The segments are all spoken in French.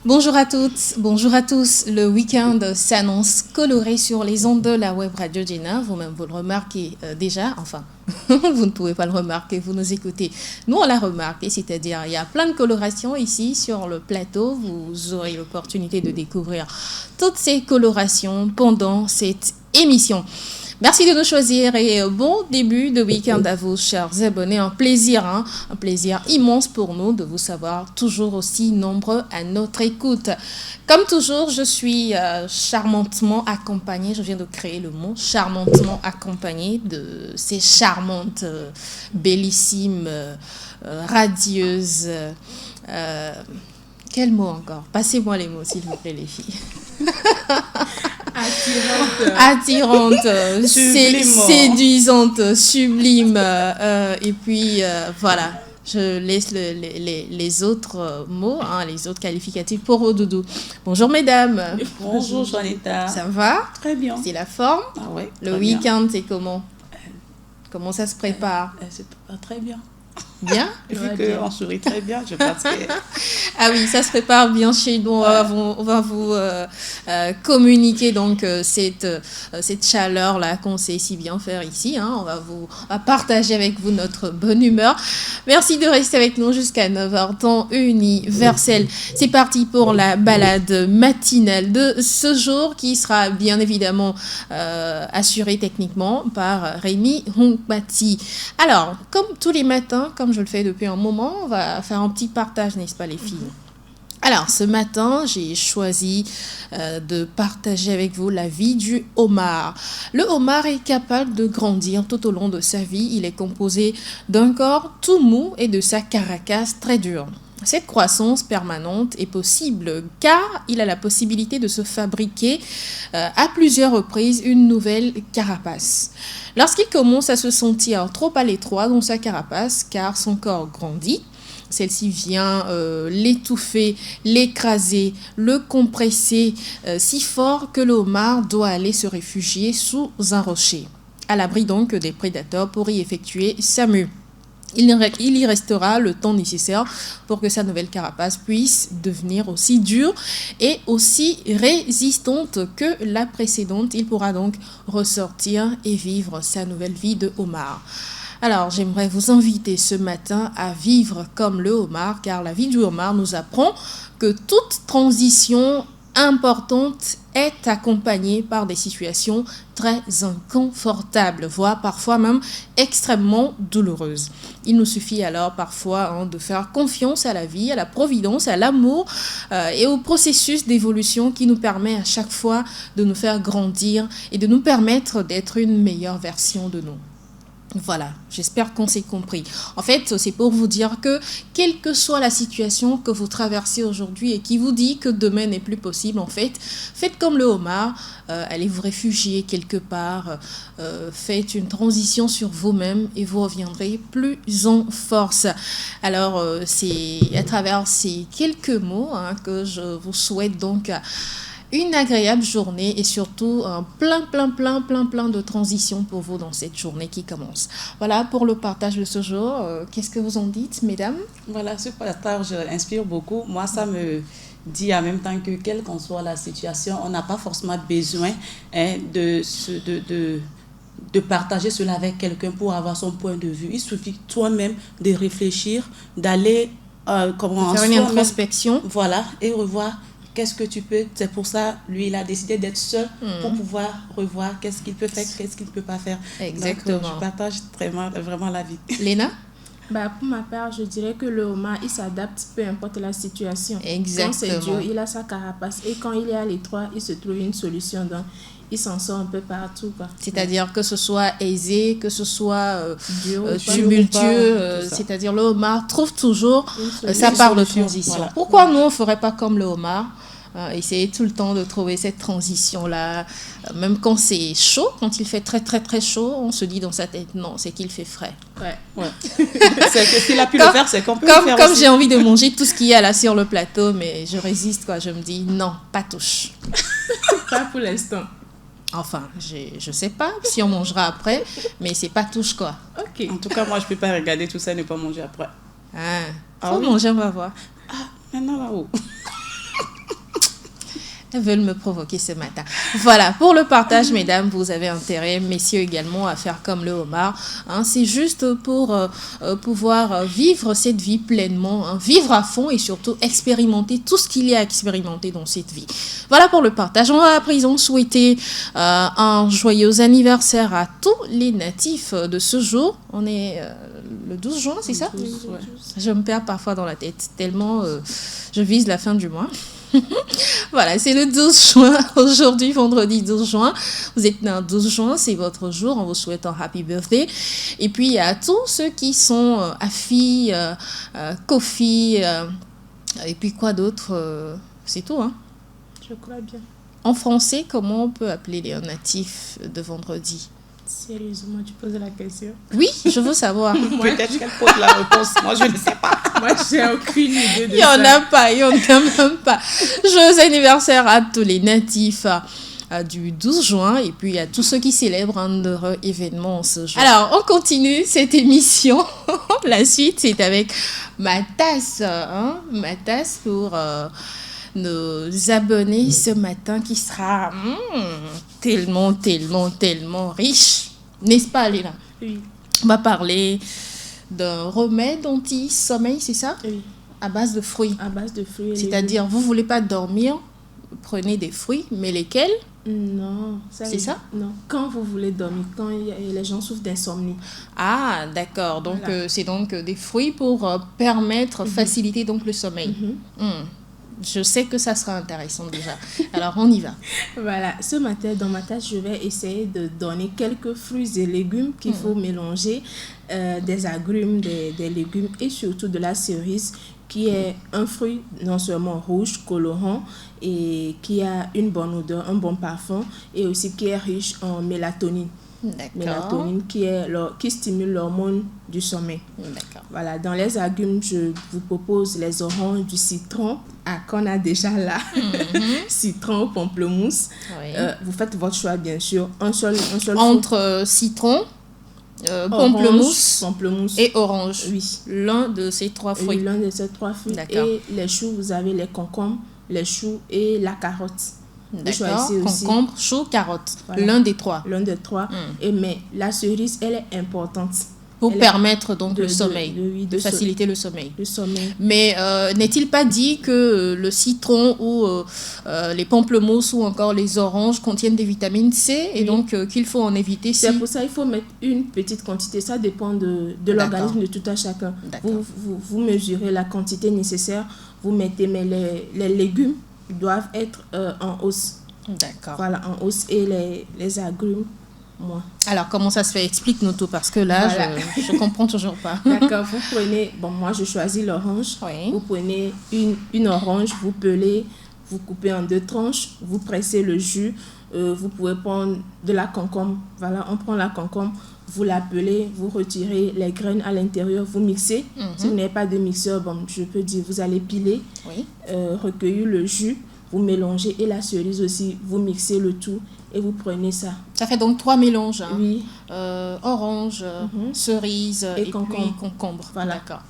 Bonjour à toutes, bonjour à tous. Le week-end s'annonce coloré sur les ondes de la web radio Jenna. Vous-même, vous le remarquez déjà. Enfin, vous ne pouvez pas le remarquer, vous nous écoutez. Nous, on l'a remarqué, c'est-à-dire il y a plein de colorations ici sur le plateau. Vous aurez l'opportunité de découvrir toutes ces colorations pendant cette émission. Merci de nous choisir et bon début de week-end à vous, chers abonnés. Un plaisir immense pour nous de vous savoir toujours aussi nombreux à notre écoute. Comme toujours, je suis charmantement accompagnée, je viens de créer le mot, charmantement accompagnée de ces charmantes, bellissimes, radieuses. Quel mot encore? Passez-moi les mots, s'il vous plaît, les filles. Attirante, séduisante, sublime, et puis voilà, je laisse les autres mots, les autres qualificatifs pour Odoudou. Bonjour mesdames. Bonjour Juanita. Ça va? Très bien. C'est la forme? Ah ouais. Le week-end, c'est comment? Comment ça se prépare? C'est très bien. Bien? Vu qu'on sourit très bien, je pense que... Ah oui, ça se prépare bien chez nous. On va vous communiquer donc cette chaleur-là qu'on sait si bien faire ici. On va partager avec vous notre bonne humeur. Merci de rester avec nous jusqu'à 9h, temps universel. C'est parti pour la balade matinale de ce jour qui sera bien évidemment assurée techniquement par Rémi Hunkbati. Alors, comme tous les matins, comme je le fais depuis un moment, on va faire un petit partage, n'est-ce pas les filles? Alors, ce matin, j'ai choisi de partager avec vous la vie du homard. Le homard est capable de grandir tout au long de sa vie. Il est composé d'un corps tout mou et de sa carapace très dure. Cette croissance permanente est possible car il a la possibilité de se fabriquer à plusieurs reprises une nouvelle carapace. Lorsqu'il commence à se sentir trop à l'étroit dans sa carapace car son corps grandit, celle-ci vient l'étouffer, l'écraser, le compresser si fort que le homard doit aller se réfugier sous un rocher, à l'abri donc des prédateurs pour y effectuer sa mue. Il y restera le temps nécessaire pour que sa nouvelle carapace puisse devenir aussi dure et aussi résistante que la précédente. Il pourra donc ressortir et vivre sa nouvelle vie de homard. Alors, j'aimerais vous inviter ce matin à vivre comme le homard, car la vie du homard nous apprend que toute transition importante est accompagnée par des situations très inconfortables, voire parfois même extrêmement douloureuses. Il nous suffit alors parfois de faire confiance à la vie, à la providence, à l'amour et au processus d'évolution qui nous permet à chaque fois de nous faire grandir et de nous permettre d'être une meilleure version de nous. Voilà, j'espère qu'on s'est compris. En fait, c'est pour vous dire que, quelle que soit la situation que vous traversez aujourd'hui et qui vous dit que demain n'est plus possible, en fait, faites comme le homard, allez vous réfugier quelque part, faites une transition sur vous-même et vous reviendrez plus en force. Alors, c'est à travers ces quelques mots que je vous souhaite donc une agréable journée et surtout plein de transitions pour vous dans cette journée qui commence. Voilà pour le partage de ce jour. Qu'est-ce que vous en dites, mesdames? Voilà, ce partage inspire beaucoup. Moi, ça me dit en même temps que quelle qu'en soit la situation, on n'a pas forcément besoin de partager cela avec quelqu'un pour avoir son point de vue. Il suffit toi-même de réfléchir, d'aller faire une introspection. Voilà, et revoir qu'est-ce que tu peux. C'est pour ça, lui, il a décidé d'être seul pour pouvoir revoir qu'est-ce qu'il peut faire, qu'est-ce qu'il ne peut pas faire. Exactement. Donc, je partage vraiment la vie. Léna? Pour ma part, je dirais que le homard, il s'adapte peu importe la situation. Exactement. Quand c'est dur, il a sa carapace. Et quand il est à l'étroit, il se trouve une solution. Donc, il s'en sort un peu partout. C'est-à-dire que ce soit aisé, que ce soit tumultueux, c'est-à-dire le homard trouve toujours sa part de transition. Voilà. Pourquoi nous, on ne ferait pas comme le homard? Essayer tout le temps de trouver cette transition-là, même quand c'est chaud, quand il fait très chaud, on se dit dans sa tête, non, c'est qu'il fait frais. Ouais. C'est que s'il a pu le faire, c'est qu'on peut le faire comme aussi. J'ai envie de manger tout ce qu'il y a là sur le plateau, mais je résiste, je me dis, non, pas touche. Pas pour l'instant. Enfin, je sais pas si on mangera après, mais c'est pas touche quoi. Ok. En tout cas, moi, je peux pas regarder tout ça et ne pas manger après. Faut manger, on va voir. Maintenant là-haut. Elles veulent me provoquer ce matin. Voilà, pour le partage, mesdames, vous avez intérêt, messieurs également, à faire comme le homard. Hein, c'est juste pour pouvoir vivre cette vie pleinement, hein, vivre à fond et surtout expérimenter tout ce qu'il y a à expérimenter dans cette vie. Voilà pour le partage. On va à présent souhaiter un joyeux anniversaire à tous les natifs de ce jour. On est le 12 juin, c'est ça? Oui. Je me perds parfois dans la tête, tellement je vise la fin du mois. Voilà, c'est le 12 juin, aujourd'hui, vendredi 12 juin. Vous êtes né le 12 juin, c'est votre jour, on vous souhaite un happy birthday. Et puis, à tous ceux qui sont Afi, Kofi, et puis quoi d'autre, c'est tout, hein. Je crois bien. En français, comment on peut appeler les natifs de vendredi? Sérieusement, tu poses la question. Oui, je veux savoir. Peut-être qu'elle pose la réponse. Moi, je ne sais pas. Moi, j'ai aucune idée de Il n'y en a pas, il n'y en a même pas. Joyeux anniversaire à tous les natifs du 12 juin et puis à tous ceux qui célèbrent un heureux événement ce jour. Alors, on continue cette émission. La suite, c'est avec ma tasse. Ma tasse pour nos abonnés ce matin qui sera tellement, tellement, tellement riche. N'est-ce pas, Léla? Oui. On va parler d'un remède anti-sommeil, c'est ça? Oui. À base de fruits. À base de fruits. C'est-à-dire, vous ne voulez pas dormir, prenez des fruits, mais lesquels? Non. C'est ça? Non. Quand vous voulez dormir, quand les gens souffrent d'insomnie. Ah, d'accord. Donc, Voilà. c'est donc des fruits pour permettre, faciliter donc le sommeil. Je sais que ça sera intéressant déjà. Alors, on y va. Voilà, ce matin, dans ma tâche, je vais essayer de donner quelques fruits et légumes qu'il faut mélanger, des agrumes, des légumes et surtout de la cerise, qui est un fruit non seulement rouge, colorant, et qui a une bonne odeur, un bon parfum, et aussi qui est riche en mélatonine. D'accord. Mélatonine qui stimule l'hormone du sommeil. D'accord. Voilà, dans les agrumes, je vous propose les oranges, du citron, qu'on a déjà là, citron, pamplemousse. Oui. Vous faites votre choix, bien sûr. Un seul Entre citron, pamplemousse et orange. Oui. L'un de ces trois fruits. Oui, l'un de ces trois fruits. D'accord. Et les choux, vous avez les concombres, les choux et la carotte. D'accord. choisissez aussi. Concombre, chou, carotte. Voilà. L'un des trois. L'un des trois. Mais la cerise, elle est importante. Pour Elle permettre donc de- le de- sommeil. de Faciliter le sommeil. Le sommeil. Mais n'est-il pas dit que le citron ou les pamplemousses ou encore les oranges contiennent des vitamines C et Oui. donc qu'il faut en éviter si... C'est pour ça qu'il faut mettre une petite quantité. Ça dépend de l'organisme de tout un chacun. D'accord. Vous mesurez la quantité nécessaire, vous mettez, mais les légumes doivent être en hausse. D'accord. Voilà, en hausse. Et les agrumes, moins. Alors, comment ça se fait? Explique-nous tout parce que là, Voilà. je comprends toujours pas. D'accord, vous prenez, moi je choisis l'orange. Oui. Vous prenez une orange, vous pelez, vous coupez en 2 tranches, vous pressez le jus. Vous pouvez prendre de la concombre. Voilà, on prend la concombre, vous la pelez, vous retirez les graines à l'intérieur, vous mixez. Si vous n'avez pas de mixeur, je peux dire, vous allez piler, Oui. recueillir le jus, vous mélangez et la cerise aussi, vous mixez le tout et vous prenez ça. Ça fait donc 3 mélanges. Hein. Oui, Orange, cerise et puis concombre. concombre. Voilà. D'accord.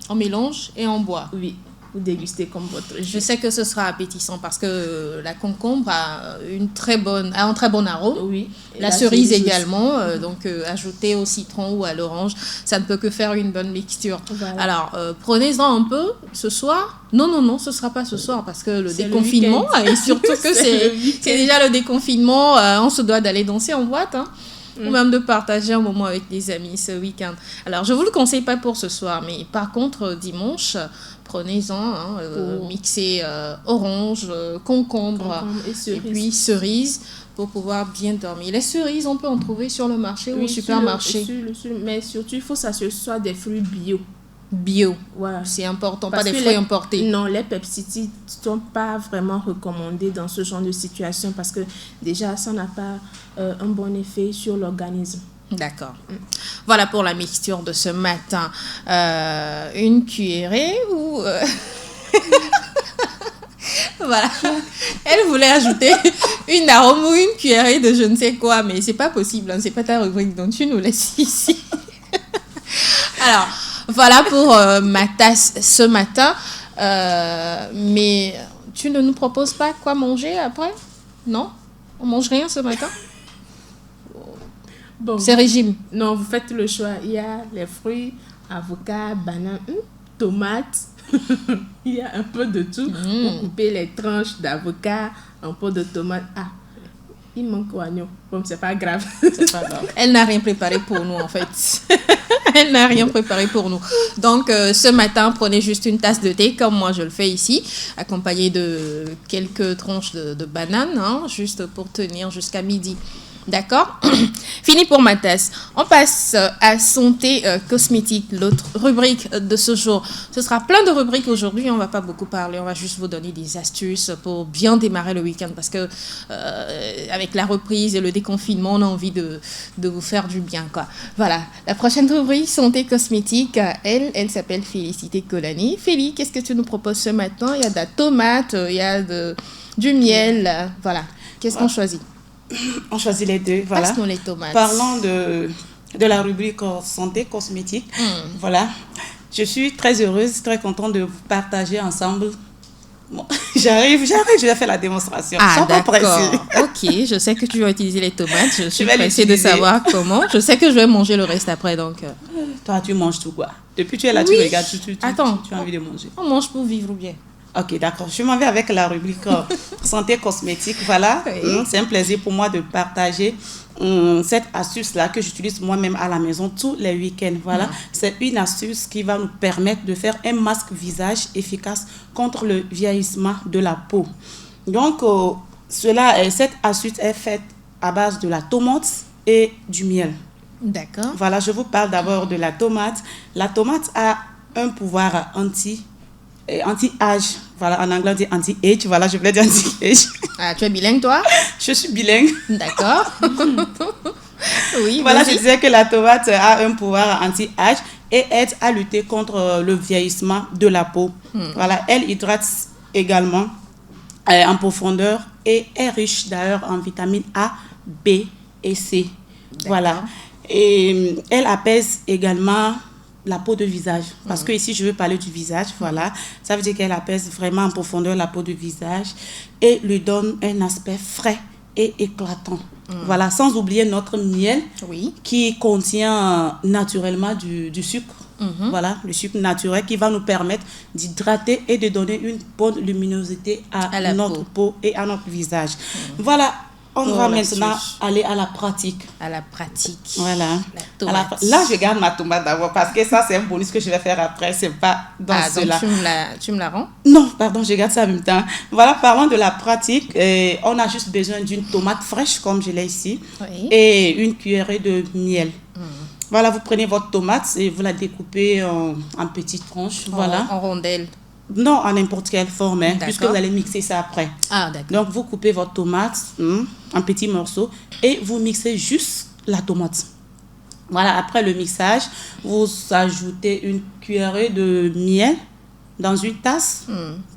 On mélange et on boit. oui, vous dégustez comme votre Je jus. sais que ce sera appétissant parce que la concombre a un très bon arôme. Oui. Et La cerise aussi. également, donc ajouter au citron ou à l'orange, ça ne peut que faire une bonne mixture. Voilà. Alors, prenez-en un peu ce soir. Non, ce ne sera pas ce soir parce que le C'est le déconfinement, week-end. et surtout que C'est le week-end. c'est déjà le déconfinement, on se doit d'aller danser en boîte, hein, ou même de partager un moment avec des amis ce week-end. Alors, je ne vous le conseille pas pour ce soir, mais par contre, dimanche, prenez-en, mixez orange, concombre, Concombre et cerise. puis cerise pour pouvoir bien dormir. Les cerises, on peut en trouver sur le marché ou au supermarché. Mais surtout, il faut que ça soit des fruits bio. Bio, Voilà. c'est important, Parce pas des que fruits importés. Non, les peptides ne sont pas vraiment recommandés dans ce genre de situation parce que déjà, ça n'a pas un bon effet sur l'organisme. D'accord. Voilà pour la mixture de ce matin. Une cuillerée ou... Voilà. Elle voulait ajouter une arôme ou une cuillerée de je ne sais quoi, mais c'est pas possible, hein, c'est pas ta rubrique, donc tu nous laisses ici. Alors, voilà pour ma tasse ce matin. Mais tu ne nous proposes pas quoi manger après? Non? On mange rien ce matin? Bon, C'est régime. non, vous faites le choix. Il y a les fruits, avocats, bananes, tomates. Il y a un peu de tout. Vous coupez les tranches d'avocat, un peu de tomates. Ah, il manque oignon. Bon, c'est pas grave. C'est pas grave. Elle n'a rien préparé pour nous, en fait. Elle n'a rien préparé pour nous. Donc, ce matin, prenez juste une tasse de thé, comme moi je le fais ici, accompagné de quelques tranches de bananes, hein, juste pour tenir jusqu'à midi. D'accord? Fini pour ma tasse. On passe à santé cosmétique, l'autre rubrique de ce jour. Ce sera plein de rubriques aujourd'hui. On ne va pas beaucoup parler. On va juste vous donner des astuces pour bien démarrer le week-end. Parce que avec la reprise et le déconfinement, on a envie de vous faire du bien, quoi. Voilà. La prochaine rubrique, santé cosmétique, elle s'appelle Félicité Colani. Félie, qu'est-ce que tu nous proposes ce matin? Il y a de la tomate, il y a du miel. Voilà. Qu'est-ce qu'on choisit? On choisit les deux, voilà. Passe-nous les tomates. Parlons de la rubrique santé cosmétique. Voilà. Je suis très heureuse, très contente de vous partager ensemble. Bon, j'arrive, je vais faire la démonstration. Ah, Sois pas d'accord. pressée. Ok, je sais que tu vas utiliser les tomates. Je suis vais pressée de l'utiliser. savoir comment. Je sais que je vais manger le reste après, donc... Toi, tu manges tout quoi? Depuis que tu es là, Oui. tu regardes, Attends. tu as envie de manger. On mange pour vivre ou bien? Ok, d'accord. Je m'en vais avec la rubrique santé cosmétique. Voilà. Oui. C'est un plaisir pour moi de partager cette astuce-là que j'utilise moi-même à la maison tous les week-ends. Voilà. C'est une astuce qui va nous permettre de faire un masque visage efficace contre le vieillissement de la peau. Donc, cette astuce est faite à base de la tomate et du miel. D'accord. Voilà, je vous parle d'abord de la tomate. La tomate a un pouvoir anti-âge. Voilà, en anglais on dit anti-age. Voilà, je voulais dire anti-age. Ah, tu es bilingue, toi? Je suis bilingue. D'accord. Oui, Voilà, vas-y. je disais que la tomate a un pouvoir anti-âge et aide à lutter contre le vieillissement de la peau. Voilà, elle hydrate également en profondeur et est riche d'ailleurs en vitamines A, B et C. Voilà. Et elle apaise également la peau de visage. Parce que ici, je veux parler du visage. Voilà. Ça veut dire qu'elle apaise vraiment en profondeur la peau de visage et lui donne un aspect frais et éclatant. Voilà. Sans oublier notre miel Oui. qui contient naturellement du sucre. Voilà, le sucre naturel qui va nous permettre d'hydrater et de donner une bonne luminosité À la à notre peau et à notre visage. Voilà, on Pour va l'astuce. maintenant aller à la pratique. À la pratique. Voilà. La tomate. Là, je garde ma tomate d'abord parce que ça, c'est un bonus que je vais faire après. C'est pas dans Ah, donc cela. tu me la rends? Non, pardon, je garde ça en même temps. Voilà, parlons de la pratique. On a juste besoin d'une tomate fraîche, comme je l'ai ici, Oui. et une cuillerée de miel. Voilà, vous prenez votre tomate et vous la découpez en petites tranches. Voilà. En rondelles. Non, en n'importe quelle forme, hein, puisque D'accord. vous allez mixer ça après. Ah, d'accord. Donc, vous coupez votre tomate en petits morceaux et vous mixez juste la tomate. Voilà, après le mixage, vous ajoutez une cuillerée de miel dans une tasse,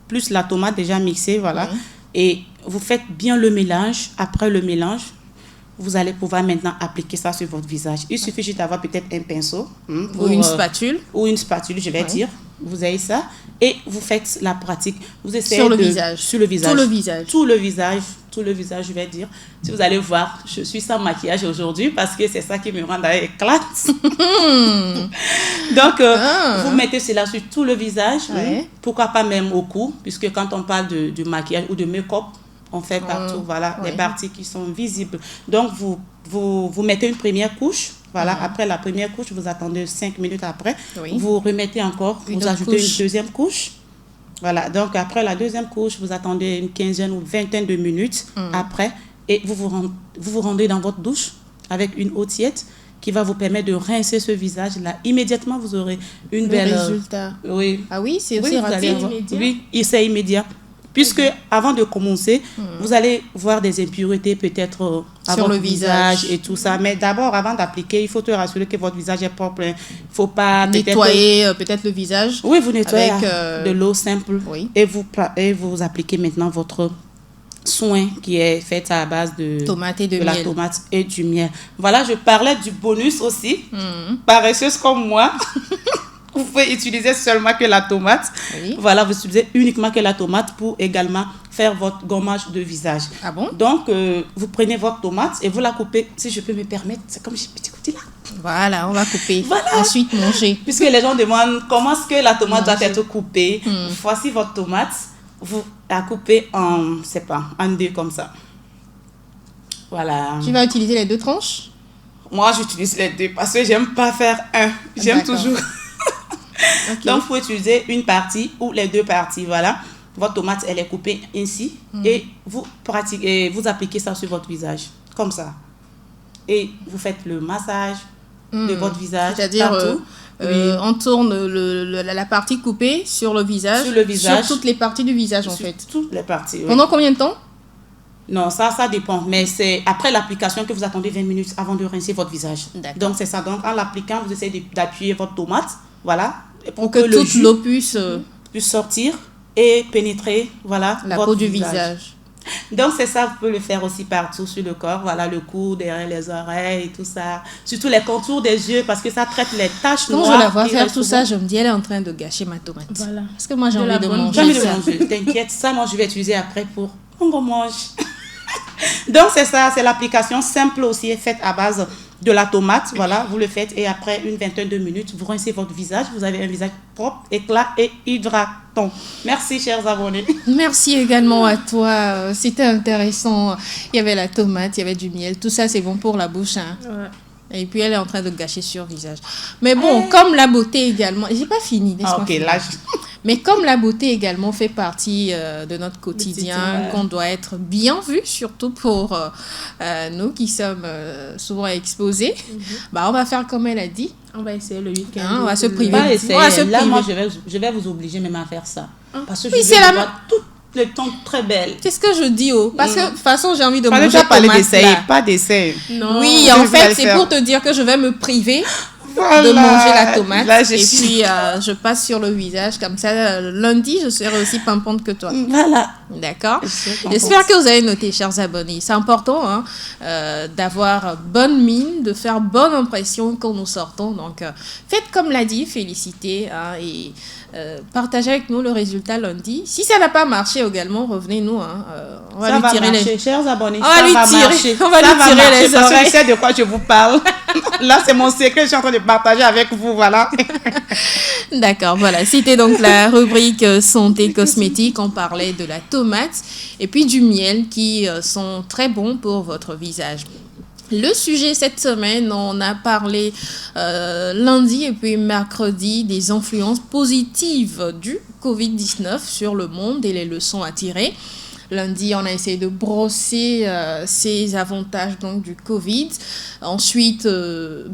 plus la tomate déjà mixée, voilà. Et vous faites bien le mélange. Après le mélange, vous allez pouvoir maintenant appliquer ça sur votre visage. Il suffit juste d'avoir peut-être un pinceau. Ou une spatule. Ou une spatule, je vais dire. Vous avez ça. Et vous faites la pratique. Vous essayez Sur le visage. Sur le visage. Tout le visage. Tout le visage. Tout le visage, je vais dire. Si vous allez voir, je suis sans maquillage aujourd'hui parce que c'est ça qui me rend d'ailleurs éclate. Donc, vous mettez cela sur tout le visage. Ouais. Pourquoi pas même au cou, puisque quand on parle de maquillage ou de make-up, on fait partout, voilà, les parties qui sont visibles. Donc, vous mettez une première couche. Voilà, après la première couche, vous attendez 5 minutes après. Oui. Vous remettez encore, Une vous autre ajoutez couche. une deuxième couche. Voilà, donc après la deuxième couche, vous attendez une quinzaine ou vingtaine de minutes après et vous vous rendez dans votre douche avec une eau tiède qui va vous permettre de rincer ce visage-là. Immédiatement, vous aurez une belle... résultat. Oui. Ah oui, c'est Oui, aussi vous allez rapide. avoir- immédiat. Oui, et c'est immédiat. Puisque avant de commencer, vous allez voir des impuretés peut-être à Sur votre le visage. et tout ça. Mais d'abord, avant d'appliquer, il faut te rassurer que votre visage est propre. Il ne faut pas peut-être- Nettoyer peut-être le visage. Oui, vous nettoyez avec, de l'eau simple oui. et vous appliquez maintenant votre soin qui est fait à base de Tomate et de la miel. tomate et du miel. Voilà, je parlais du bonus aussi. Mhm. Paresseuse comme moi. vous pouvez utiliser seulement que la tomate. Oui. Voilà, vous utilisez uniquement que la tomate pour également faire votre gommage de visage. Ah bon? Donc, vous prenez votre tomate et vous la coupez, si je peux me permettre, c'est comme j'ai petit côté là. Voilà, on va couper. Voilà. Ensuite, manger. Puisque les gens demandent comment est-ce que la tomate doit Manger. être coupée. Voici votre tomate. Vous la coupez en deux comme ça. Voilà. Tu vas utiliser les 2 tranches? Moi, j'utilise les deux parce que j'aime pas faire un. J'aime D'accord. toujours. Ok. Donc, il faut utiliser une partie ou les 2 parties. Voilà. Votre tomate, elle est coupée ainsi. Et vous appliquez ça sur votre visage. Comme ça. Et vous faites le massage de votre visage. C'est-à-dire, partout. on tourne la partie coupée sur le visage. Sur le visage. Sur toutes les parties du visage, en Sur fait. toutes les parties. Oui. Pendant combien de temps? Non, ça dépend. Mais c'est après l'application que vous attendez 20 minutes avant de rincer votre visage. D'accord. Donc, c'est ça. Donc, en l'appliquant, vous essayez d'appuyer votre tomate. Voilà. Pour que le toute jus l'eau puisse puisse sortir et pénétrer, voilà, la votre peau du visage. Donc, c'est ça, vous pouvez le faire aussi partout sur le corps. Voilà, le cou, derrière les oreilles et tout ça. Surtout les contours des yeux parce que ça traite les taches Quand noires. je la vois qui faire restent tout souvent. ça, je me dis, elle est en train de gâcher ma tomate. Voilà. Parce que moi, j'ai De la envie de bonne manger Jamais de ça. manger. T'inquiète, ça, moi, je vais utiliser après pour on mange. Donc, c'est ça, c'est l'application simple aussi, faite à base de la tomate. Voilà, vous le faites et après une vingtaine de minutes, vous rincez votre visage. Vous avez un visage propre, éclat et hydratant. Merci, chers abonnés. Merci également à toi. C'était intéressant. Il y avait la tomate, il y avait du miel. Tout ça, c'est bon pour la bouche. Hein. Ouais. Et puis, elle est en train de gâcher sur le visage. Mais bon, comme la beauté également... J'ai pas fini, laisse-moi Ah, ok, finir. là, Mais comme la beauté également fait partie de notre quotidien, Quotidien, ouais. qu'on doit être bien vu, surtout pour nous qui sommes souvent exposés, bah, on va faire comme elle a dit. On va essayer le week-end. Hein, on va se Le- priver. Pas On va se essayer. Là, priver. moi, je vais vous obliger même à faire ça. Parce que Oui, je c'est vais la vous voir tout le temps très belle. C'est ce que je dis, oh. Parce que de toute façon, j'ai envie de Fallait manger déjà parler tomate d'essayer, là. pas d'essayer. Non. Oui, je en vais fait, le c'est faire. pour te dire que je vais me priver Voilà. de manger la tomate. Là, Et puis, je passe sur le visage. Comme ça, lundi, je serai aussi pimpante que toi. Voilà. D'accord. Je suis contente. J'espère que vous avez noté, chers abonnés. C'est important hein, d'avoir bonne mine, de faire bonne impression quand nous sortons. Donc, faites comme l'a dit, félicitez hein, et partagez avec nous le résultat lundi. Si ça n'a pas marché également, revenez-nous. Hein, on va Ça lui va tirer marcher, les... chers abonnés. On va ça lui va tirer- marcher. on va Ça lui tirer marcher les parce que oreilles. je sais de quoi je vous parle. Là, c'est mon secret. Je suis en train de partager avec vous. Voilà. D'accord, voilà. C'était donc la rubrique santé cosmétique. On parlait de la tomate et puis du miel qui sont très bons pour votre visage. Le sujet cette semaine, on a parlé lundi et puis mercredi des influences positives du Covid-19 sur le monde et les leçons à tirer. Lundi, on a essayé de brosser ces avantages donc, du Covid. Ensuite,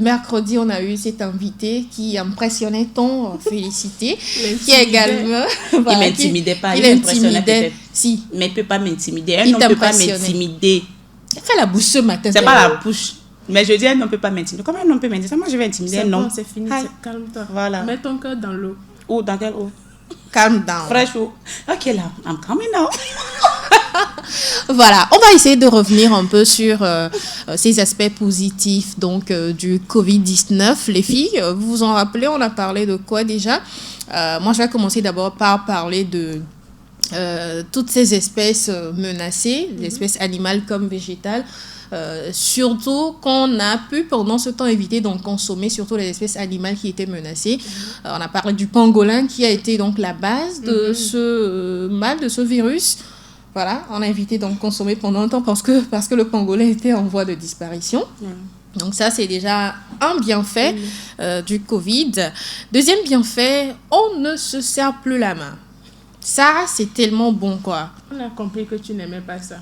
mercredi, on a eu cet invité qui impressionnait tant, félicité, qui est également... Il voilà, m'intimidait pas. il Il m'impressionnait intimidait. peut-être. Si, Mais il ne peut pas m'intimider. Un Il homme ne peut pas t'impressionnait. m'intimider. fais la bouche ce matin. C'est pas la bouche. Mais je dis, un homme ne peut pas m'intimider. Comment un homme peut m'intimider? Moi, je vais intimider C'est un homme. bon, c'est fini. Aïe. Calme-toi. Voilà. Mets ton cœur dans l'eau. Où? Dans quelle eau? Calm down. Fraîche eau. Ok, là. I'm coming now. Voilà, on va essayer de revenir un peu sur ces aspects positifs donc du Covid-19. Les filles, vous vous en rappelez, on a parlé de quoi déjà? Moi, je vais commencer d'abord par parler de toutes ces espèces menacées, les espèces animales comme végétales. Surtout qu'on a pu pendant ce temps éviter donc consommer surtout les espèces animales qui étaient menacées. On a parlé du pangolin qui a été donc la base de ce mal, de ce virus. Voilà, on a évité donc consommer pendant un temps parce que le pangolin était en voie de disparition. Donc ça, c'est déjà un bienfait du Covid. Deuxième bienfait, on ne se serre plus la main. Ça, c'est tellement bon, quoi. On a compris que tu n'aimais pas ça.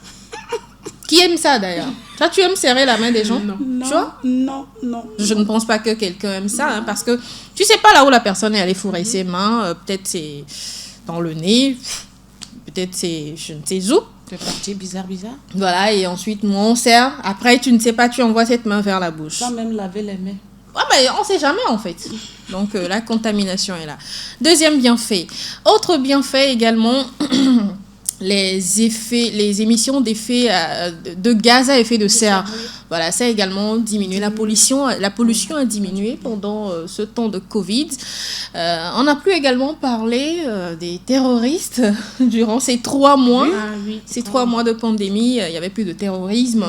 Qui aime ça, d'ailleurs? Toi, tu aimes serrer la main des gens? Non. Non, Tu vois? non, non. Je ne pense pas que quelqu'un aime ça, hein, parce que tu sais pas là où la personne est allée fourrer ses mains. Peut-être c'est dans le nez, peut-être c'est je ne sais où. C'est parti bizarre. Voilà, et ensuite, nous, on serre. Après, tu ne sais pas, tu envoies cette main vers la bouche. Sans même laver les mains. Ouais, mais on ne sait jamais, en fait. Donc, la contamination est là. Deuxième bienfait. Autre bienfait également, les émissions d'effets de gaz à effet de serre. Voilà, ça a également diminué. La pollution a diminué pendant ce temps de Covid. On n'a plus également parlé des terroristes durant ces 3 mois. Ces 3 mois de pandémie, il n'y avait plus de terrorisme.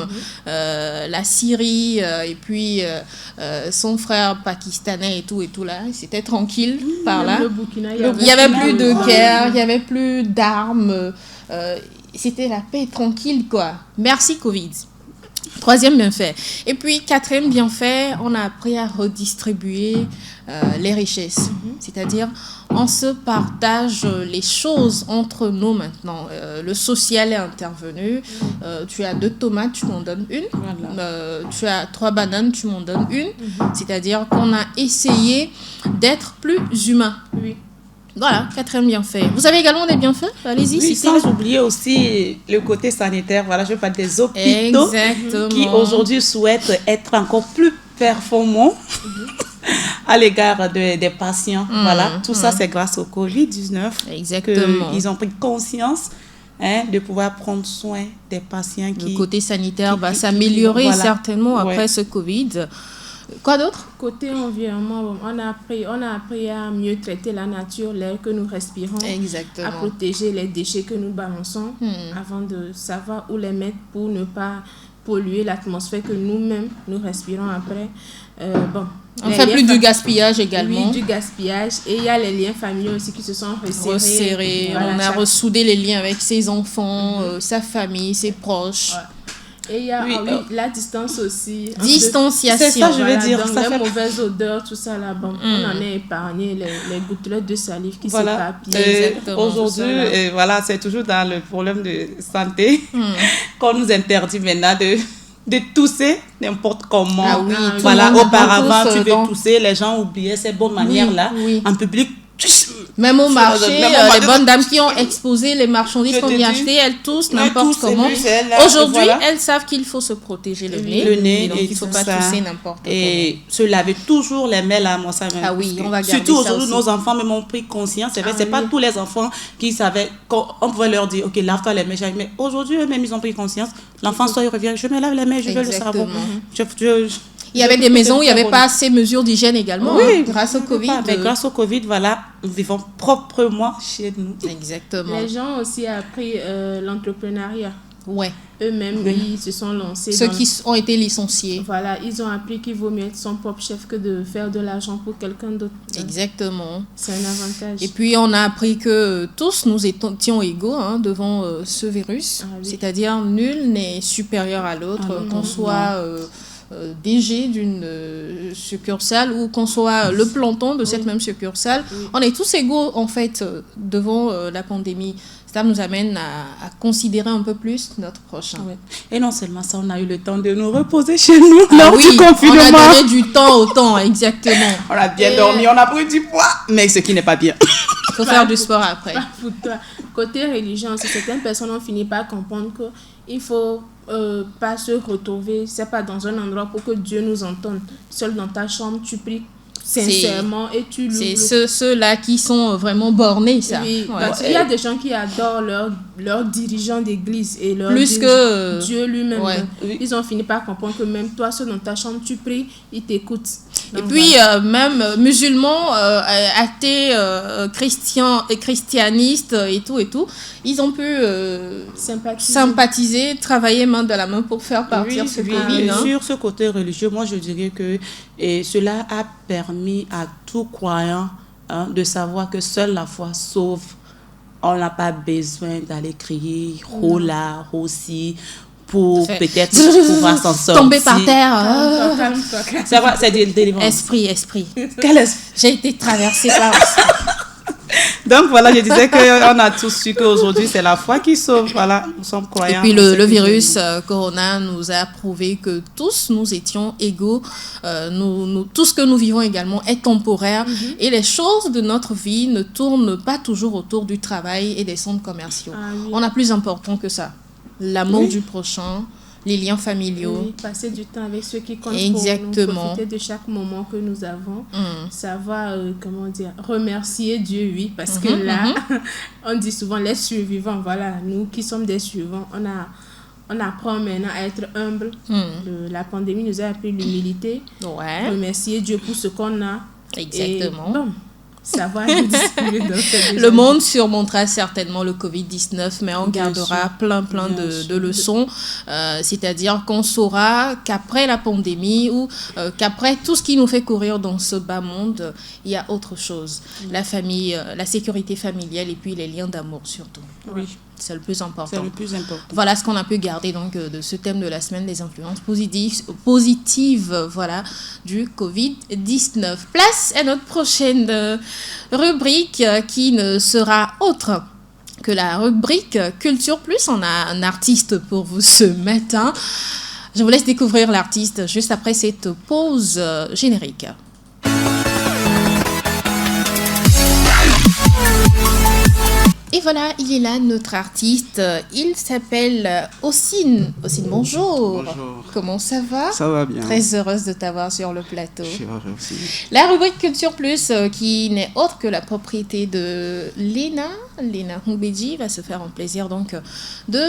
La Syrie et puis son frère pakistanais et tout là, c'était tranquille par là. Le Burkina, Il n'y avait plus de guerre, il n'y avait plus d'armes. C'était la paix tranquille, quoi. Merci Covid. 3e bienfait. Et puis 4e bienfait, on a appris à redistribuer les richesses. C'est-à-dire, on se partage les choses entre nous maintenant. Le social est intervenu. Tu as 2 tomates, tu m'en donnes une. Voilà. Tu as 3 bananes, tu m'en donnes une. C'est-à-dire qu'on a essayé d'être plus humain. Oui. Voilà, 4e bienfait. Vous avez également des bienfaits? Allez-y, oui, sans oublier aussi le côté sanitaire. Voilà, je parle des hôpitaux qui aujourd'hui souhaitent être encore plus performants à l'égard des patients. Voilà, tout ça, c'est grâce au Covid-19. Exactement. Ils ont pris conscience de pouvoir prendre soin des patients. Le côté sanitaire va s'améliorer certainement après ce Covid. Quoi d'autre? Côté environnement, on a appris à mieux traiter la nature, l'air que nous respirons, exactement, à protéger les déchets que nous balançons avant de savoir où les mettre pour ne pas polluer l'atmosphère que nous-mêmes nous respirons après. On fait plus du gaspillage également. Oui, du gaspillage. Et il y a les liens familiaux aussi qui se sont resserrés. Voilà, on a ressoudé les liens avec ses enfants, sa famille, ses proches. Ouais. Et il y a la distance aussi. Distanciation. C'est ça, je veux dire. Donc, les mauvaises odeurs, tout ça là, on en a épargné les gouttelettes de salive qui s'éparpillent. Aujourd'hui, voilà, c'est toujours dans le problème de santé qu'on nous interdit maintenant de tousser n'importe comment. Ah oui, voilà, auparavant, tu veux tousser, les gens oubliaient ces bonnes manières-là. En public, même au marché, les bonnes dames qui ont exposé les marchandises qu'on vient acheter, elles toussent n'importe comment. Aujourd'hui, elles savent qu'il faut se protéger le nez. Donc, il ne faut pas tousser n'importe comment. Et se laver toujours les mains là, moi ça me... Ah oui, on va garder surtout ça aujourd'hui, aussi. nos enfants même ont pris conscience. C'est pas tous les enfants qui savaient, on pouvait leur dire, ok, lave-toi les mains. Mais aujourd'hui, eux-mêmes, ils ont pris conscience. L'enfant, soit il revient, je me lave les mains, je veux le savon. Il y avait des maisons où il n'y avait pas ces mesures d'hygiène également, grâce au Covid. Mais grâce au Covid, voilà, nous vivons proprement chez nous. Exactement. Les gens ont aussi appris l'entrepreneuriat. Ouais. Eux-mêmes, ils se sont lancés. Ceux qui ont été licenciés. Voilà, ils ont appris qu'il vaut mieux être son propre chef que de faire de l'argent pour quelqu'un d'autre. Exactement. C'est un avantage. Et puis, on a appris que tous nous étions égaux devant ce virus. C'est-à-dire, nul n'est supérieur à l'autre, qu'on soit... DG d'une succursale ou qu'on soit le planton de cette même succursale, on est tous égaux en fait devant la pandémie. Ça nous amène à considérer un peu plus notre prochain. Et non seulement ça, on a eu le temps de nous reposer chez nous lors du confinement. On a donné du temps au temps, exactement. On a bien dormi, on a pris du poids, mais ce qui n'est pas bien. Il faut faire du sport après. Côté religion, certaines personnes ont fini par comprendre qu'il faut pas se retrouver, c'est pas dans un endroit pour que Dieu nous entende. Seul dans ta chambre, tu pries sincèrement et tu loues. C'est ceux-là qui sont vraiment bornés, ça. Oui, parce qu'il y a des gens qui adorent leur dirigeant d'église et leur plus que Dieu lui-même. Ils ont fini par comprendre que même toi, seul dans ta chambre, tu pries, il t'écoute. Et puis, même musulmans, athées, christianistes et tout, ils ont pu sympathiser, travailler main dans la main pour faire partir ce Covid. Sur ce côté religieux, moi, je dirais que cela a permis à tout croyant de savoir que seule la foi sauve. On n'a pas besoin d'aller crier « Hola, Rossi » pour peut-être pouvoir s'en sortir. Tomber par terre. C'est vrai, c'est des délivrances. Esprit. Quel esprit? J'ai été traversée par l'esprit. Donc voilà, je disais qu'on a tous su qu'aujourd'hui c'est la foi qui sauve. Voilà, nous sommes croyants. Et puis le virus Corona nous a prouvé que tous nous étions égaux. Tout ce que nous vivons également est temporaire. Et les choses de notre vie ne tournent pas toujours autour du travail et des centres commerciaux. On a plus important que ça. L'amour du prochain, les liens familiaux. Passer du temps avec ceux qui comptent Exactement. pour nous, profiter de chaque moment que nous avons. Savoir, remercier Dieu, parce que là, on dit souvent les survivants, voilà, nous qui sommes des survivants, on apprend maintenant à être humble. La pandémie nous a appris l'humilité. Ouais. Remercier Dieu pour ce qu'on a. Exactement. Et, bon, savoir nous discipliner dans cette Le monde surmontera certainement le Covid-19, mais on gardera sûr. plein de leçons. C'est-à-dire qu'on saura qu'après la pandémie ou qu'après tout ce qui nous fait courir dans ce bas monde, il y a autre chose. La famille, la sécurité familiale et puis les liens d'amour surtout. Oui, C'est le plus important. c'est le plus important. Voilà ce qu'on a pu garder donc de ce thème de la semaine des influences positives voilà, du Covid-19. Place à notre prochaine rubrique qui ne sera autre que la rubrique Culture Plus. On a un artiste pour vous ce matin. Je vous laisse découvrir l'artiste juste après cette pause générique. Et voilà, il est là, notre artiste. Il s'appelle Ossine. Ossine, bonjour. Bonjour. Comment ça va? Ça va bien. Très heureuse de t'avoir sur le plateau. Je suis heureux aussi. La rubrique Culture Plus, qui n'est autre que la propriété de Léna Humbeji, va se faire un plaisir donc de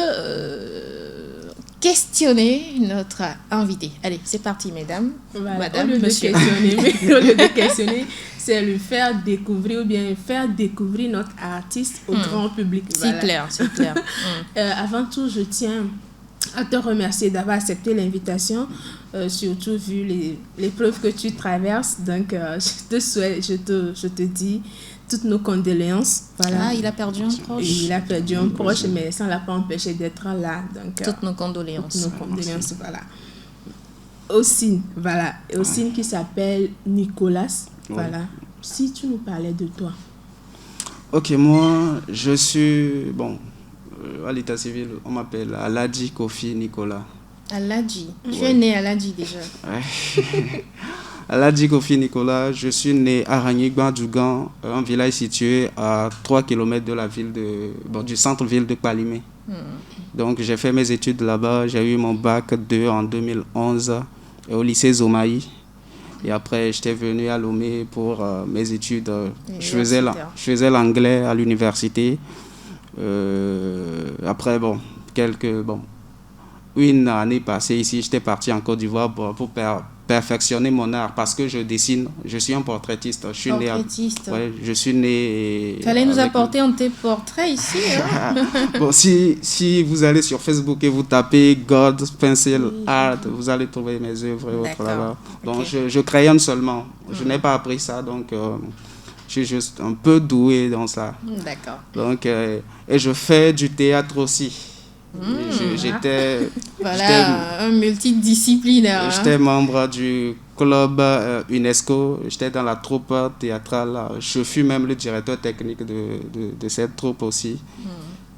questionner notre invité. Allez, c'est parti, mesdames, Voilà, madame, au lieu monsieur. au lieu de questionner, c'est lui faire découvrir ou bien faire découvrir notre artiste au grand public. C'est Voilà. clair, c'est clair. Avant tout, je tiens à te remercier d'avoir accepté l'invitation, surtout vu l'épreuve que tu traverses. Donc, je te souhaite, je te dis toutes nos condoléances. Voilà. Ah, il a perdu un proche. Il a perdu un proche, mais ça ne l'a pas empêché d'être là. Donc, Toutes nos condoléances. nos condoléances, voilà. Ossine, voilà. Ossine qui s'appelle Nicolas. Voilà. Si tu nous parlais de toi. Ok, moi, je suis... Bon, à l'état civil, on m'appelle Aladji Kofi Nicolas. Aladji. Tu es né Aladji déjà. Ouais. Aladji Kofi Nicolas, je suis né à Ragny-Gbadougan, un village situé à 3 km de la ville du centre-ville de Kpalimé. Donc, j'ai fait mes études là-bas. J'ai eu mon bac 2 en 2011 au lycée Zomaï. Et après, j'étais venu à Lomé pour mes études. Je faisais l'anglais à l'université. Après, une année passée ici, j'étais parti en Côte d'Ivoire pour perfectionner mon art parce que je dessine. Je suis un portraitiste. Je suis Portraitiste. je suis né. Fallait nous apporter un de tes portraits ici. Hein? Bon, si vous allez sur Facebook et vous tapez God Pencil Art, vous allez trouver mes œuvres et autres là-bas. Donc, Okay. je crayonne seulement. Je n'ai pas appris ça, donc je suis juste un peu doué dans ça. D'accord. Donc, et je fais du théâtre aussi. J'étais un multidisciplinaire. Hein? J'étais membre du club UNESCO. J'étais dans la troupe théâtrale. Je fus même le directeur technique de cette troupe aussi.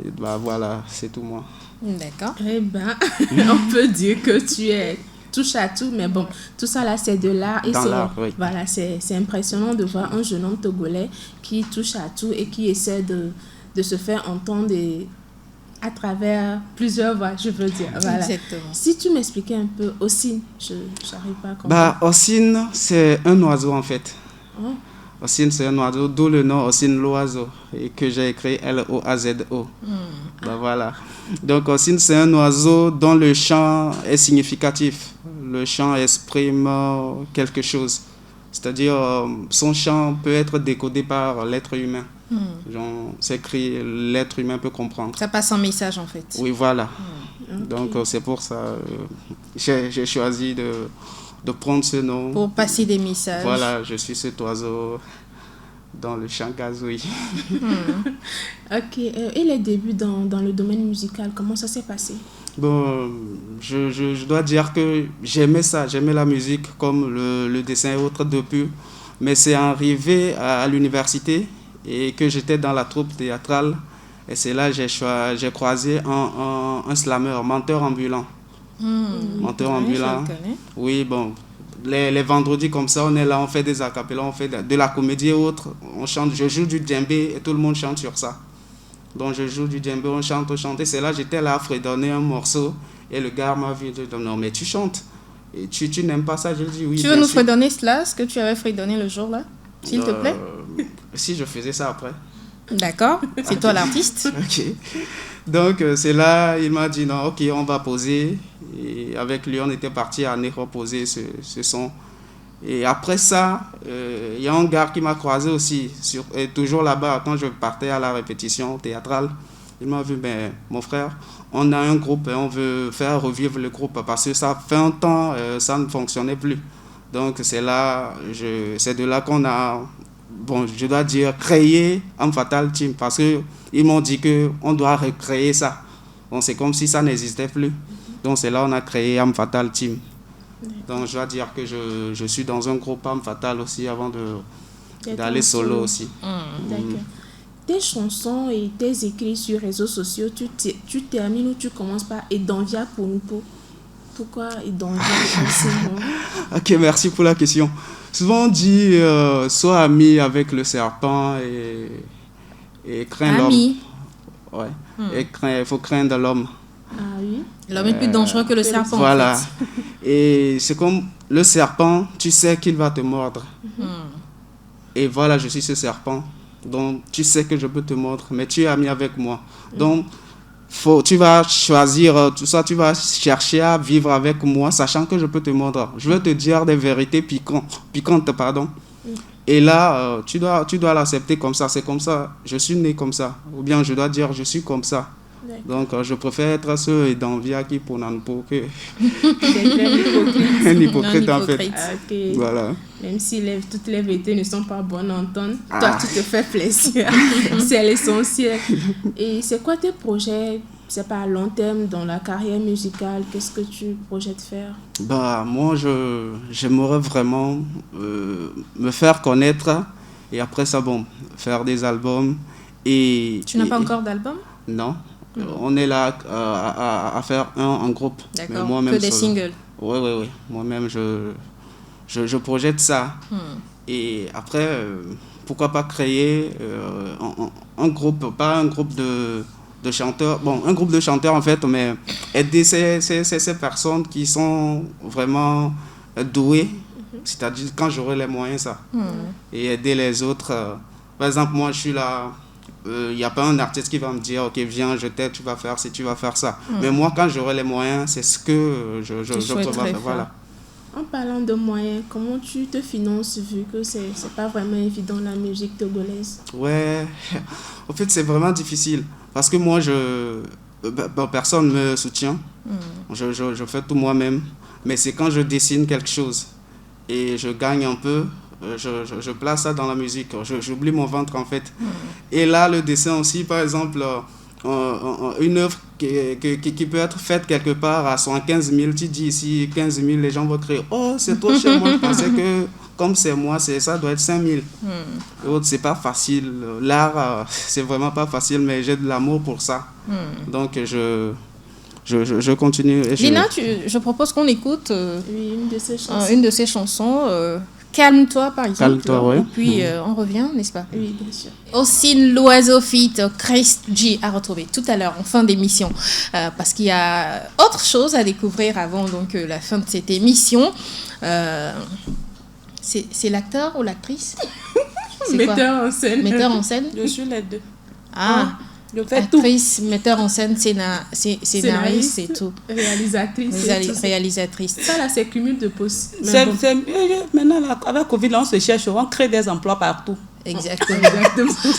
Et voilà, c'est tout moi. D'accord. Eh ben, on peut dire que tu es touche à tout, mais bon, tout ça là, c'est de l'art. Et Dans c'est, l'art, oui. voilà, c'est impressionnant de voir un jeune homme togolais qui touche à tout et qui essaie de se faire entendre à travers plusieurs voix, je veux dire. Voilà. Exactement. Si tu m'expliquais un peu, Ossine, je n'arrive pas à comprendre. Ossine, c'est un oiseau en fait. Oh. Ossine, c'est un oiseau, d'où le nom Ossine l'oiseau, et que j'ai écrit L-O-A-Z-O. Voilà. Donc, Ossine, c'est un oiseau dont le chant est significatif. Le chant exprime quelque chose. C'est-à-dire, son chant peut être décodé par l'être humain. Genre, c'est écrit, l'être humain peut comprendre. Ça passe un message en fait. Oui, voilà. Okay. Donc, c'est pour ça j'ai choisi de prendre ce nom. Pour passer des messages. Voilà, je suis cet oiseau dans le chant gazouille. Ok, et les débuts dans le domaine musical, comment ça s'est passé? Bon, je dois dire que j'aimais ça, j'aimais la musique comme le dessin et autres depuis. Mais c'est arrivé à l'université et que j'étais dans la troupe théâtrale. Et c'est là que j'ai croisé un slammer, menteur ambulant. Menteur ambulant. Je le connais. Oui, bon. Les vendredis comme ça, on est là, on fait des acapellas, on fait de la comédie et autres. On chante, je joue du djembé et tout le monde chante sur ça. Donc je joue du djembé, on chante. Et c'est là, j'étais là à fredonner un morceau. Et le gars m'a vu, il dit, non mais tu chantes. Et tu n'aimes pas ça? Je dis oui. Tu veux nous fredonner cela, ce que tu avais fredonné le jour-là, s'il te plaît? Si je faisais ça après. D'accord. C'est toi l'artiste. Ok. Donc, c'est là, il m'a dit non, ok, on va poser. Et avec lui, on était parti à Nehru poser ce son. Et après ça, il y a un gars qui m'a croisé aussi, toujours là-bas, quand je partais à la répétition théâtrale. Il m'a vu, ben, mon frère, on a un groupe et on veut faire revivre le groupe parce que ça fait un temps, ça ne fonctionnait plus. Donc, c'est de là qu'on a, bon, je dois dire, créé Âme Fatale Team parce qu'ils m'ont dit qu'on doit recréer ça. Bon, c'est comme si ça n'existait plus. Donc, c'est là qu'on a créé Âme Fatale Team. Donc, je dois dire que je suis dans un groupe Âme Fatale aussi avant d'aller solo aussi. D'accord. Tes chansons et tes écrits sur réseaux sociaux, tu termines ou tu commences par Edonvia Pounpo. Pourquoi Edonvia? Ok, merci pour la question. Souvent on dit sois ami avec le serpent et crains l'homme. Ouais. Et il faut craindre l'homme. Ah oui. L'homme est plus dangereux que le serpent. Voilà. En fait. Et c'est comme le serpent, tu sais qu'il va te mordre. Et voilà, je suis ce serpent. Donc, tu sais que je peux te mordre, mais tu es ami avec moi. Donc, tu vas choisir tout ça, tu vas chercher à vivre avec moi, sachant que je peux te mordre. Je veux te dire des vérités piquantes, pardon. Et là, tu dois l'accepter comme ça. C'est comme ça, je suis né comme ça. Ou bien je dois dire, je suis comme ça. Donc, je préfère être ce d'envia qui pour n'importe que un hypocrite en fait. Okay. Voilà. Même si toutes les vérités ne sont pas bonnes à entendre, toi tu te fais plaisir. C'est l'essentiel. Et c'est quoi tes projets, c'est pas à long terme dans la carrière musicale? Qu'est-ce que tu projettes faire? Bah, moi, j'aimerais vraiment me faire connaître et après ça, bon, faire des albums. Tu n'as pas encore d'album? Non. On est là à faire en groupe. D'accord, moi-même, que des singles. Oui. Moi-même, je projette ça. Et après, pourquoi pas créer un groupe, pas un groupe de chanteurs. Bon, un groupe de chanteurs en fait, mais aider ces personnes qui sont vraiment douées, c'est-à-dire quand j'aurai les moyens, ça. Et aider les autres. Par exemple, moi, je suis là. Il n'y a pas un artiste qui va me dire ok viens je t'aide, tu vas faire ci, tu vas faire ça, mais moi quand j'aurai les moyens c'est ce que je peux faire. Voilà. En parlant de moyens, comment tu te finances vu que c'est pas vraiment évident la musique togolaise? Ouais, en fait c'est vraiment difficile parce que moi personne me soutient. Je fais tout moi-même, mais c'est quand je dessine quelque chose et je gagne un peu, je place ça dans la musique, j'oublie mon ventre en fait. Et là le dessin aussi, par exemple une œuvre qui peut être faite quelque part à 115 000, tu dis ici 15 000, les gens vont crier oh c'est trop cher, moi je pensais que comme c'est moi ça doit être 5 000. C'est pas facile, l'art c'est vraiment pas facile, mais j'ai de l'amour pour ça. Donc je continue. Lina, je propose qu'on écoute une de ses chansons. Calme-toi, par exemple. Calme-toi, oui. Puis on revient, n'est-ce pas? Oui, bien sûr. Aussi, l'oiseau fit Chris G à retrouver tout à l'heure en fin d'émission. Parce qu'il y a autre chose à découvrir avant donc, la fin de cette émission. C'est l'acteur ou l'actrice? Metteur en scène. Metteur en scène? Je suis les deux. Je fais actrice, metteur en scène, scénariste, c'est tout. Réalisatrice. Ça là, c'est cumul de postes. Maintenant, avec Covid, là, on se cherche, on crée des emplois partout. Exactement.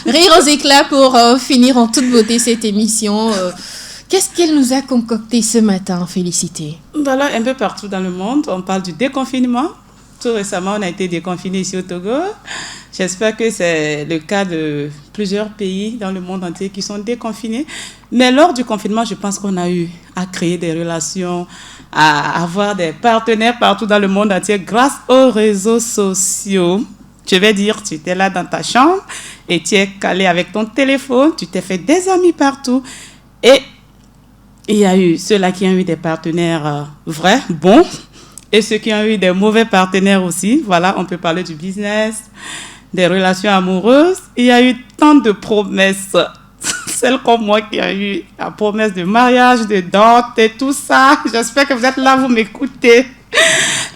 Rire aux éclats pour finir en toute beauté cette émission. Qu'est-ce qu'elle nous a concocté ce matin, Félicité? Voilà, un peu partout dans le monde, on parle du déconfinement. Tout récemment, on a été déconfinés ici au Togo. J'espère que c'est le cas de plusieurs pays dans le monde entier qui sont déconfinés. Mais lors du confinement, je pense qu'on a eu à créer des relations, à avoir des partenaires partout dans le monde entier grâce aux réseaux sociaux. Je vais dire, tu étais là dans ta chambre et tu es calé avec ton téléphone, tu t'es fait des amis partout. Et il y a eu ceux-là qui ont eu des partenaires vrais, bons, et ceux qui ont eu des mauvais partenaires aussi. Voilà, on peut parler du business, des relations amoureuses. Il y a eu tant de promesses. Celle comme moi qui a eu la promesse de mariage, de dot et tout ça. J'espère que vous êtes là, vous m'écoutez.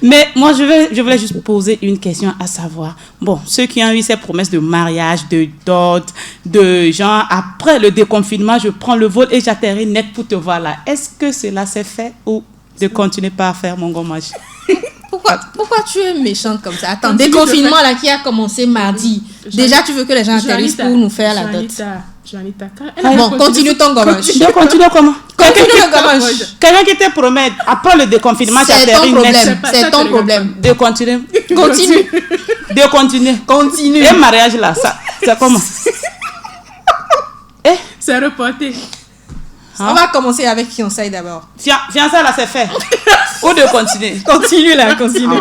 Mais moi, je voulais juste poser une question à savoir. Bon, ceux qui ont eu ces promesses de mariage, de dot, de genre, après le déconfinement, je prends le vol et j'atterris net pour te voir là. Est-ce que cela s'est fait ou de continuer pas à faire mon gommage? Pourquoi tu es méchante comme ça? Attends, déconfinement là qui a commencé mardi. Déjà, tu veux que les gens atterrissent pour nous faire la dot. Joanita, bon, continue ton gommage. Continue comment? Continue le gommage. Quelqu'un qui te promet, après le déconfinement, j'atterris net. C'est ton problème. De continuer. Continue. De continuer. Continue. Et mariage là, ça, c'est comment? C'est reporté. On va commencer avec fiançailles d'abord. Fiançailles là, c'est fait. Ou de continuer? Continue là, continue.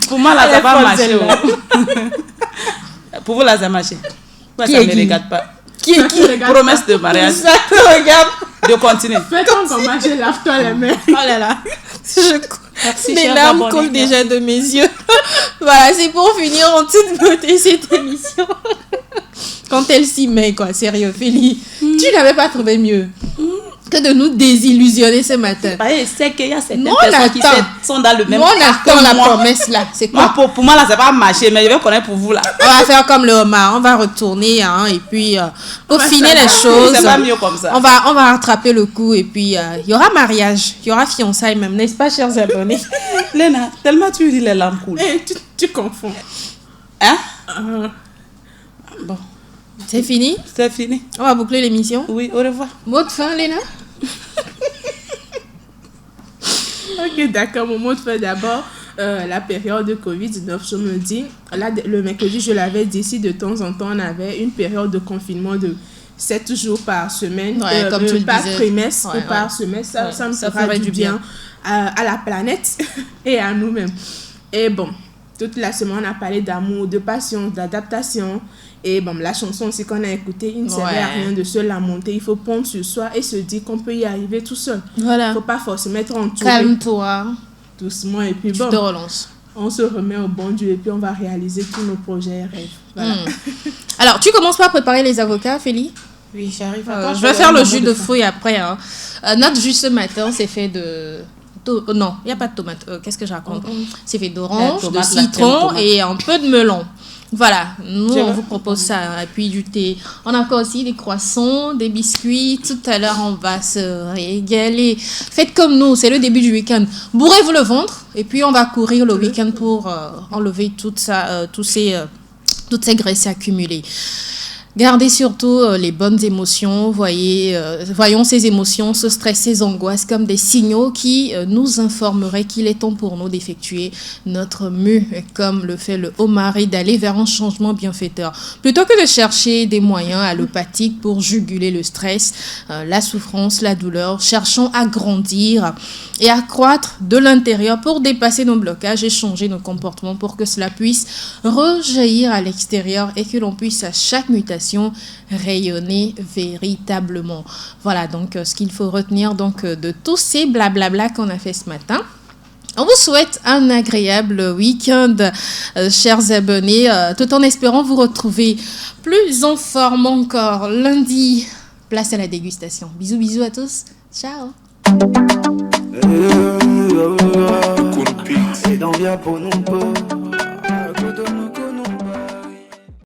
Pour moi là, ça va marcher. Pour vous là, ça marche. Pourquoi ça ne me regarde pas? Qui est qui? Promesse de mariage. Ça te regarde. De continuer. Fais ton gommage et lave-toi les mains. Oh là là. Merci, mes chers larmes abonnés. coulent déjà de mes yeux. Voilà, c'est pour finir en toute beauté cette émission. Quand elle s'y met, quoi, sérieux, Félie. Tu n'avais pas trouvé mieux que de nous désillusionner ce matin. C'est qu'il y a certaines Non, personnes qui attends. sont dans le même Nous, on cas attend que la moi. promesse là. C'est Moi, quoi? pour moi là, ça va marcher, mais je vais connaître pour vous là. On va faire comme le homard. On va retourner et puis pour finir les choses. C'est pas mieux comme ça. On va rattraper le coup et puis il y aura mariage, il y aura fiançailles même, n'est-ce pas, chers abonnés? Léna, tellement tu dis les larmes coulent. Tu confonds. Hein? Bon, c'est fini? C'est fini. On va boucler l'émission. Oui, au revoir. Mot de fin, Léna? Ok, d'accord. Mon mot de fin d'abord. La période de Covid-19, je me dis, là, le mercredi, je l'avais dit, si de temps en temps, on avait une période de confinement de 7 jours par semaine, Ouais, comme tu le par disais. trimestre Ouais, ou par ouais. semestre, Ouais, ça me ça fera ferait du du bien à la planète et à nous-mêmes. Et bon, toute la semaine, on a parlé d'amour, de passion, d'adaptation. Et bon, la chanson aussi qu'on a écoutée, il ne servait à rien de se lamenter. Il faut prendre sur soi et se dire qu'on peut y arriver tout seul. Il Voilà. ne faut pas forcément être entouré. Calme-toi, Doucement. Et puis je bon, te relance. on se remet au bon Dieu et puis on va réaliser tous nos projets et rêves. Voilà. Alors, tu commences par préparer les avocats, Félie? Oui, j'arrive. Je vais faire le jus de fruits après. Hein. Notre jus ce matin, c'est fait de... Non, il n'y a pas de tomate. Qu'est-ce que je raconte? C'est fait d'orange, de citron et un peu de melon. Voilà, nous on vous propose ça. Et puis du thé. On a encore aussi des croissants, des biscuits. Tout à l'heure, on va se régaler. Faites comme nous, c'est le début du week-end. Bourrez-vous le ventre et puis on va courir le week-end pour enlever toutes ces graisses accumulées. Gardez surtout les bonnes émotions. Voyons ces émotions, ce stress, ces angoisses comme des signaux qui nous informaient qu'il est temps pour nous d'effectuer notre mue, comme le fait le homard, et d'aller vers un changement bienfaiteur. Plutôt que de chercher des moyens allopathiques pour juguler le stress, la souffrance, la douleur, cherchons à grandir et à croître de l'intérieur pour dépasser nos blocages et changer nos comportements pour que cela puisse rejaillir à l'extérieur et que l'on puisse à chaque mutation rayonner véritablement. Voilà donc ce qu'il faut retenir donc de tous ces blablabla qu'on a fait ce matin. On vous souhaite un agréable week-end, chers abonnés, tout en espérant vous retrouver plus en forme encore lundi. Place à la dégustation. Bisous, bisous à tous. Ciao. Et dans via pour nous